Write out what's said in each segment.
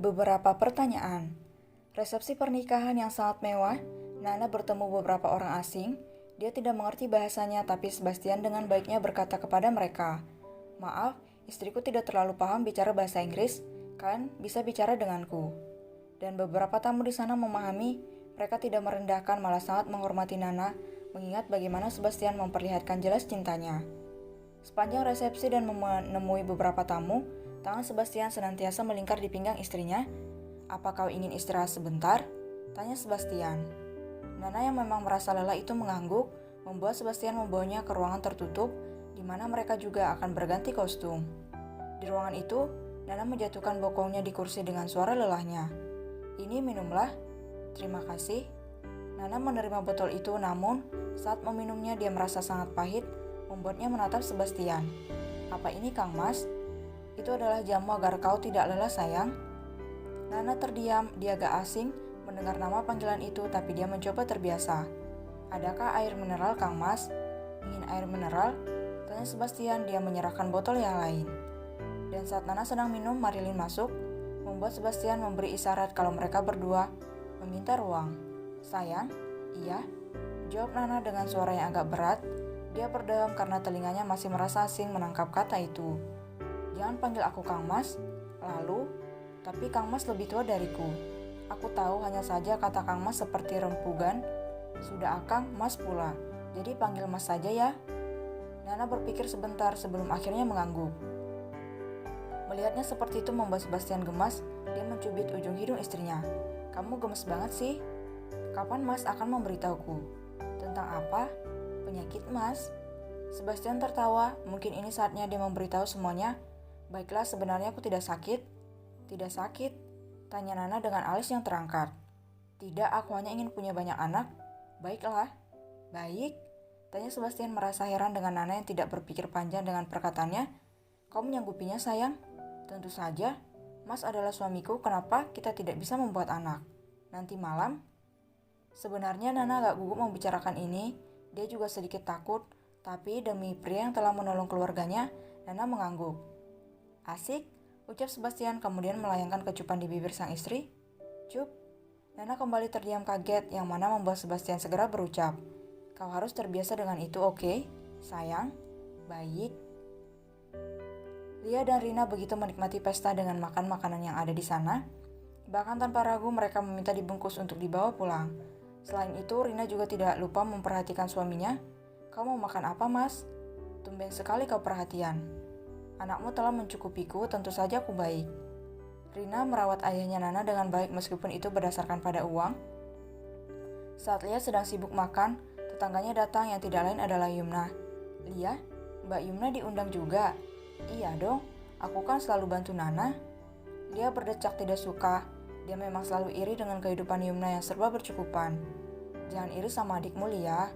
Beberapa pertanyaan. Resepsi pernikahan yang sangat mewah, Nana bertemu beberapa orang asing. Dia tidak mengerti bahasanya, tapi Sebastian dengan baiknya berkata kepada mereka, "Maaf, istriku tidak terlalu paham bicara bahasa Inggris, kalian bisa bicara denganku." Dan beberapa tamu di sana memahami, mereka tidak merendahkan malah sangat menghormati Nana, mengingat bagaimana Sebastian memperlihatkan jelas cintanya. Sepanjang resepsi dan menemui beberapa tamu, tangan Sebastian senantiasa melingkar di pinggang istrinya. "Apa kau ingin istirahat sebentar?" tanya Sebastian. Nana yang memang merasa lelah itu mengangguk, membuat Sebastian membawanya ke ruangan tertutup, di mana mereka juga akan berganti kostum. Di ruangan itu, Nana menjatuhkan bokongnya di kursi dengan suara lelahnya. "Ini minumlah." "Terima kasih." Nana menerima botol itu, namun saat meminumnya dia merasa sangat pahit, membuatnya menatap Sebastian. "Apa ini, Kang Mas?" "Itu adalah jamu agar kau tidak lelah, sayang." Nana terdiam, dia agak asing mendengar nama panggilan itu, tapi dia mencoba terbiasa. "Adakah air mineral, Kang Mas?" "Ingin air mineral?" tanya Sebastian, dia menyerahkan botol yang lain. Dan saat Nana sedang minum, Marilyn masuk, membuat Sebastian memberi isyarat kalau mereka berdua meminta ruang. "Sayang?" "Iya," jawab Nana dengan suara yang agak berat. Dia berdiam karena telinganya masih merasa asing menangkap kata itu. "Jangan panggil aku Kang Mas." Lalu, "Tapi Kang Mas lebih tua dariku." "Aku tahu, hanya saja kata Kang Mas seperti rempugan." "Sudah Akang, Mas pula. Jadi panggil Mas saja ya." Nana berpikir sebentar sebelum akhirnya mengangguk. Melihatnya seperti itu membuat Sebastian gemas, dia mencubit ujung hidung istrinya. "Kamu gemes banget sih. Kapan Mas akan memberitahuku?" "Tentang apa?" "Penyakit Mas." Sebastian tertawa, mungkin ini saatnya dia memberitahu semuanya. "Baiklah, sebenarnya aku tidak sakit." "Tidak sakit?" tanya Nana dengan alis yang terangkat. "Tidak, aku hanya ingin punya banyak anak." "Baiklah." "Baik?" tanya Sebastian merasa heran dengan Nana yang tidak berpikir panjang dengan perkataannya. "Kau menyanggupinya, sayang?" "Tentu saja. Mas adalah suamiku, kenapa kita tidak bisa membuat anak? Nanti malam?" Sebenarnya Nana agak gugup membicarakan ini, dia juga sedikit takut, tapi demi pria yang telah menolong keluarganya, Nana mengangguk. "Asik," ucap Sebastian kemudian melayangkan kecupan di bibir sang istri. "Cup." Nana kembali terdiam kaget, yang mana membuat Sebastian segera berucap, "Kau harus terbiasa dengan itu, oke? Sayang?" "Baik." Lia dan Rina begitu menikmati pesta dengan makan makanan yang ada di sana. Bahkan tanpa ragu mereka meminta dibungkus untuk dibawa pulang. Selain itu, Rina juga tidak lupa memperhatikan suaminya. "Kau mau makan apa, Mas?" "Tumben sekali kau perhatian. Anakmu telah mencukupiku, tentu saja aku baik." Rina merawat ayahnya Nana dengan baik meskipun itu berdasarkan pada uang. Saat Lia sedang sibuk makan, tetangganya datang yang tidak lain adalah Yumna. "Lia, Mbak Yumna diundang juga?" "Iya dong, aku kan selalu bantu Nana." Lia berdecak tidak suka. Dia memang selalu iri dengan kehidupan Yumna yang serba bercukupan. "Jangan iri sama adikmu, Lia."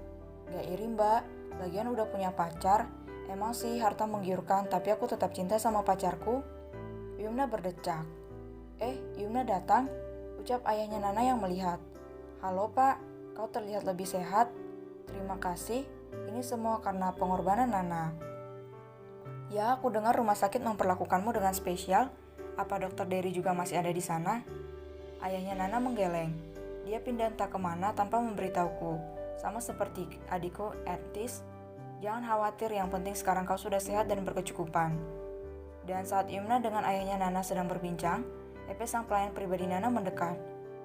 "Gak iri, Mbak. Lagian udah punya pacar. Emang sih harta menggiurkan, tapi aku tetap cinta sama pacarku." Yumna berdecak. Yumna datang," ucap ayahnya Nana yang melihat. "Halo Pak, kau terlihat lebih sehat." "Terima kasih, ini semua karena pengorbanan Nana." "Ya, aku dengar rumah sakit memperlakukanmu dengan spesial. Apa Dokter Dery juga masih ada di sana?" Ayahnya Nana menggeleng. Dia pindah entah kemana tanpa memberitahuku. Sama seperti adikku Ertis. "Jangan khawatir, yang penting sekarang kau sudah sehat dan berkecukupan." Dan saat Yumna dengan ayahnya Nana sedang berbincang, Epe sang pelayan pribadi Nana mendekat.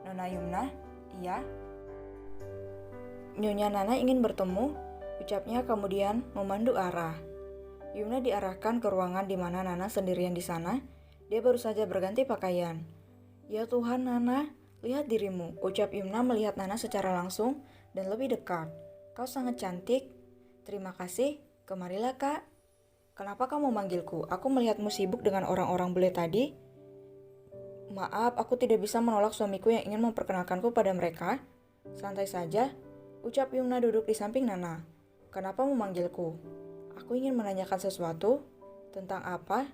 "Nona Yumna?" "Iya." "Nyonya Nana ingin bertemu," ucapnya kemudian memandu arah. Yumna diarahkan ke ruangan di mana Nana sendirian di sana. Dia baru saja berganti pakaian. "Ya Tuhan, Nana, lihat dirimu," ucap Yumna melihat Nana secara langsung dan lebih dekat. "Kau sangat cantik." "Terima kasih, kemarilah Kak." "Kenapa kamu memanggilku? Aku melihatmu sibuk dengan orang-orang bule tadi." "Maaf, aku tidak bisa menolak suamiku yang ingin memperkenalkanku pada mereka." "Santai saja," ucap Yumna duduk di samping Nana. "Kenapa memanggilku?" "Aku ingin menanyakan sesuatu." "Tentang apa?"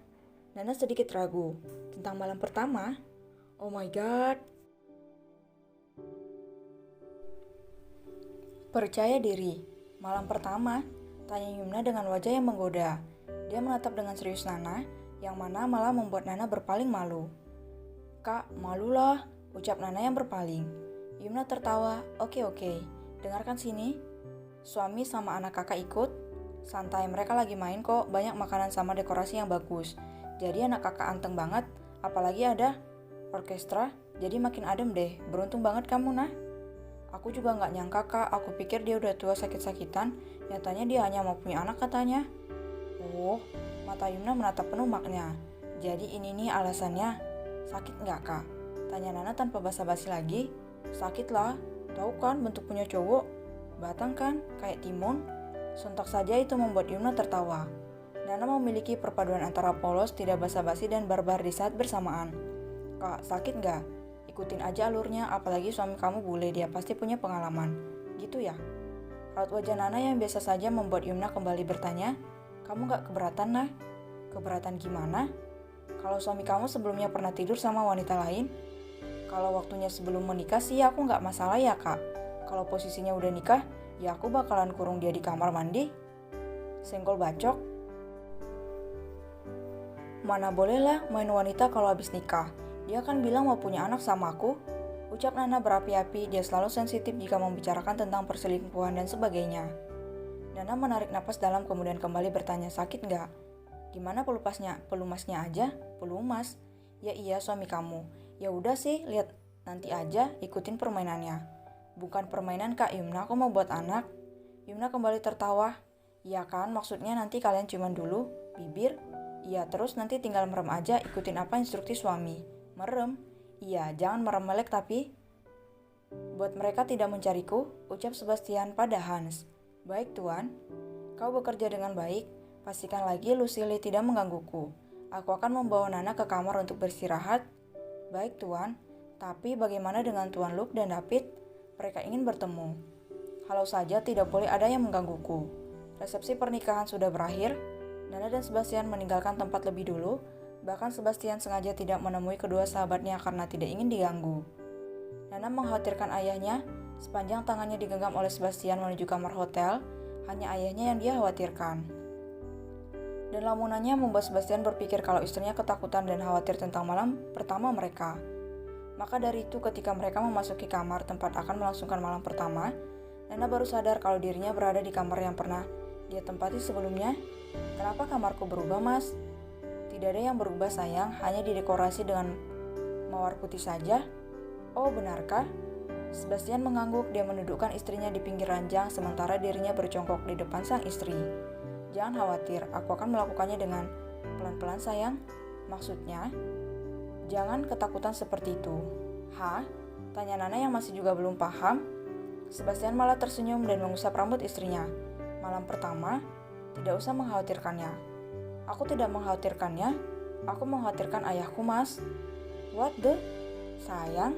Nana sedikit ragu. "Tentang malam pertama." "Oh my god." "Percaya diri. Malam pertama?" tanya Yumna dengan wajah yang menggoda. Dia menatap dengan serius Nana, yang mana malah membuat Nana berpaling malu. Kak, malulah, ucap Nana yang berpaling. Yumna tertawa, oke, dengarkan sini. Suami sama anak kakak ikut. Santai, mereka lagi main kok, banyak makanan sama dekorasi yang bagus. Jadi anak kakak anteng banget, apalagi ada orkestra, jadi makin adem deh. Beruntung banget kamu, nah. Aku juga gak nyangka kak, aku pikir dia udah tua sakit-sakitan, nyatanya dia hanya mau punya anak katanya. Oh, mata Yumna menatap penuh makna. Jadi ini nih alasannya. Sakit nggak kak? Tanya Nana tanpa basa-basi lagi. Sakit lah, tahu kan bentuk punya cowok? Batang kan, kayak timun. Sontak saja itu membuat Yumna tertawa. Nana memiliki perpaduan antara polos, tidak basa-basi dan barbar di saat bersamaan. Kak, sakit nggak? Ikutin aja alurnya, apalagi suami kamu bule, dia pasti punya pengalaman. Gitu ya? Raut wajah Nana yang biasa saja membuat Yumna kembali bertanya, kamu gak keberatan, nah? Keberatan gimana? Kalau suami kamu sebelumnya pernah tidur sama wanita lain? Kalau waktunya sebelum menikah sih aku gak masalah ya kak. Kalau posisinya udah nikah, ya aku bakalan kurung dia di kamar mandi. Senggol bacok. Mana bolehlah main wanita kalau habis nikah. Dia kan bilang mau punya anak sama aku. Ucap Nana berapi-api, dia selalu sensitif jika membicarakan tentang perselingkuhan dan sebagainya. Nana menarik napas dalam kemudian kembali bertanya, sakit nggak? Gimana pelumasnya aja? Pelumas? Ya iya suami kamu. Ya udah sih, lihat nanti aja, ikutin permainannya. Bukan permainan kak Yumna, aku mau buat anak. Yumna kembali tertawa. Iya kan, maksudnya nanti kalian ciuman dulu, bibir. Iya terus nanti tinggal merem aja, ikutin apa instruksi suami. Merem? Iya, jangan merem melek tapi. Buat mereka tidak mencariku, ucap Sebastian pada Hans. Baik tuan, kau bekerja dengan baik, pastikan lagi Lucille tidak menggangguku. Aku akan membawa Nana ke kamar untuk beristirahat. Baik tuan, tapi bagaimana dengan Tuan Luke dan David? Mereka ingin bertemu. Halau saja, tidak boleh ada yang menggangguku. Resepsi pernikahan sudah berakhir, Nana dan Sebastian meninggalkan tempat lebih dulu, bahkan Sebastian sengaja tidak menemui kedua sahabatnya karena tidak ingin diganggu. Nana mengkhawatirkan ayahnya. Sepanjang tangannya digenggam oleh Sebastian menuju kamar hotel, hanya ayahnya yang dia khawatirkan. Dan lamunannya membuat Sebastian berpikir kalau istrinya ketakutan dan khawatir tentang malam pertama mereka. Maka dari itu ketika mereka memasuki kamar tempat akan melangsungkan malam pertama, Nana baru sadar kalau dirinya berada di kamar yang pernah dia tempati sebelumnya. Kenapa kamarku berubah, Mas? Tidak ada yang berubah sayang, hanya didekorasi dengan mawar putih saja. Oh benarkah? Sebastian mengangguk, dia mendudukkan istrinya di pinggir ranjang sementara dirinya berjongkok di depan sang istri. Jangan khawatir, aku akan melakukannya dengan pelan-pelan sayang. Maksudnya, jangan ketakutan seperti itu. Hah? Tanya Nana yang masih juga belum paham. Sebastian malah tersenyum dan mengusap rambut istrinya. Malam pertama, tidak usah mengkhawatirkannya. Aku tidak mengkhawatirkannya, aku mengkhawatirkan ayahku, Mas. What the? Sayang,